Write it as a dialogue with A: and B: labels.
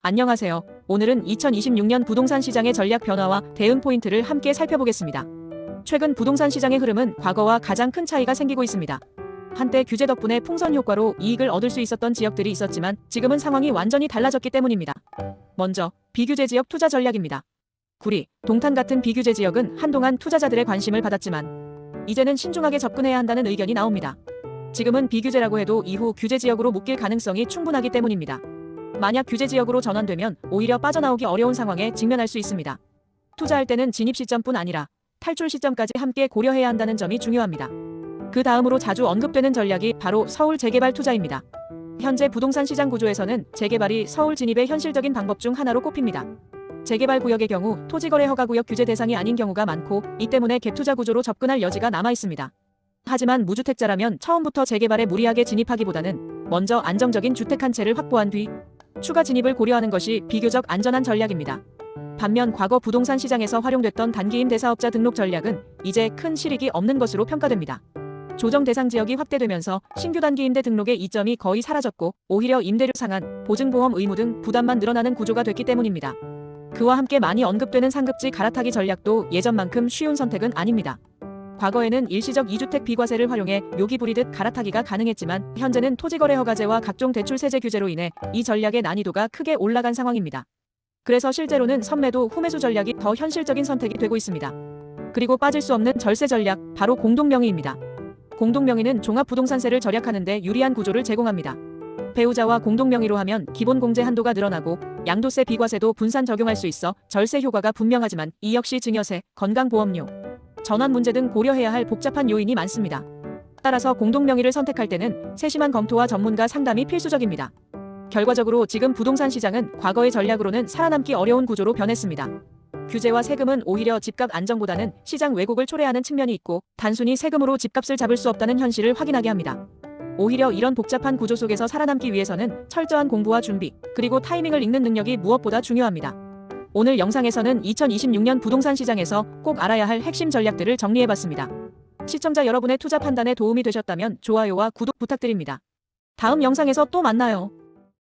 A: 안녕하세요. 오늘은 2026년 부동산 시장의 전략 변화와 대응 포인트를 함께 살펴보겠습니다. 최근 부동산 시장의 흐름은 과거와 가장 큰 차이가 생기고 있습니다. 한때 규제 덕분에 풍선 효과로 이익을 얻을 수 있었던 지역들이 있었지만 지금은 상황이 완전히 달라졌기 때문입니다. 먼저 비규제 지역 투자 전략입니다. 구리, 동탄 같은 비규제 지역은 한동안 투자자들의 관심을 받았지만 이제는 신중하게 접근해야 한다는 의견이 나옵니다. 지금은 비규제라고 해도 이후 규제 지역으로 묶일 가능성이 충분하기 때문입니다. 만약 규제 지역으로 전환되면 오히려 빠져나오기 어려운 상황에 직면할 수 있습니다. 투자할 때는 진입 시점뿐 아니라 탈출 시점까지 함께 고려해야 한다는 점이 중요합니다. 그 다음으로 자주 언급되는 전략이 바로 서울 재개발 투자입니다. 현재 부동산 시장 구조에서는 재개발이 서울 진입의 현실적인 방법 중 하나로 꼽힙니다. 재개발 구역의 경우 토지거래 허가구역 규제 대상이 아닌 경우가 많고 이 때문에 갭투자 구조로 접근할 여지가 남아 있습니다. 하지만 무주택자라면 처음부터 재개발에 무리하게 진입하기보다는 먼저 안정적인 주택 한 채를 확보한 뒤 추가 진입을 고려하는 것이 비교적 안전한 전략입니다. 반면 과거 부동산 시장에서 활용됐던 단기임 대사업자 등록 전략은 이제 큰 실익이 없는 것으로 평가됩니다. 조정 대상 지역이 확대되면서 신규 단기 임대 등록의 이점이 거의 사라졌고 오히려 임대료 상한, 보증보험 의무 등 부담만 늘어나는 구조가 됐기 때문입니다. 그와 함께 많이 언급되는 상급지 갈아타기 전략도 예전만큼 쉬운 선택은 아닙니다. 과거에는 일시적 2주택 비과세를 활용해 묘기 부리듯 갈아타기가 가능했지만 현재는 토지거래 허가제와 각종 대출 세제 규제로 인해 이 전략의 난이도가 크게 올라간 상황입니다. 그래서 실제로는 선매도 후매수 전략이 더 현실적인 선택이 되고 있습니다. 그리고 빠질 수 없는 절세 전략, 바로 공동명의입니다. 공동명의는 종합부동산세를 절약하는 데 유리한 구조를 제공합니다. 배우자와 공동명의로 하면 기본 공제 한도가 늘어나고 양도세 비과세도 분산 적용할 수 있어 절세 효과가 분명하지만 이 역시 증여세, 건강보험료, 전환 문제 등 고려해야 할 복잡한 요인이 많습니다. 따라서 공동명의를 선택할 때는 세심한 검토와 전문가 상담이 필수적입니다. 결과적으로 지금 부동산 시장은 과거의 전략으로는 살아남기 어려운 구조로 변했습니다. 규제와 세금은 오히려 집값 안정보다는 시장 왜곡을 초래하는 측면이 있고 단순히 세금으로 집값을 잡을 수 없다는 현실을 확인하게 합니다. 오히려 이런 복잡한 구조 속에서 살아남기 위해서는 철저한 공부와 준비, 그리고 타이밍을 읽는 능력이 무엇보다 중요합니다. 오늘 영상에서는 2026년 부동산 시장에서 꼭 알아야 할 핵심 전략들을 정리해봤습니다. 시청자 여러분의 투자 판단에 도움이 되셨다면 좋아요와 구독 부탁드립니다. 다음 영상에서 또 만나요.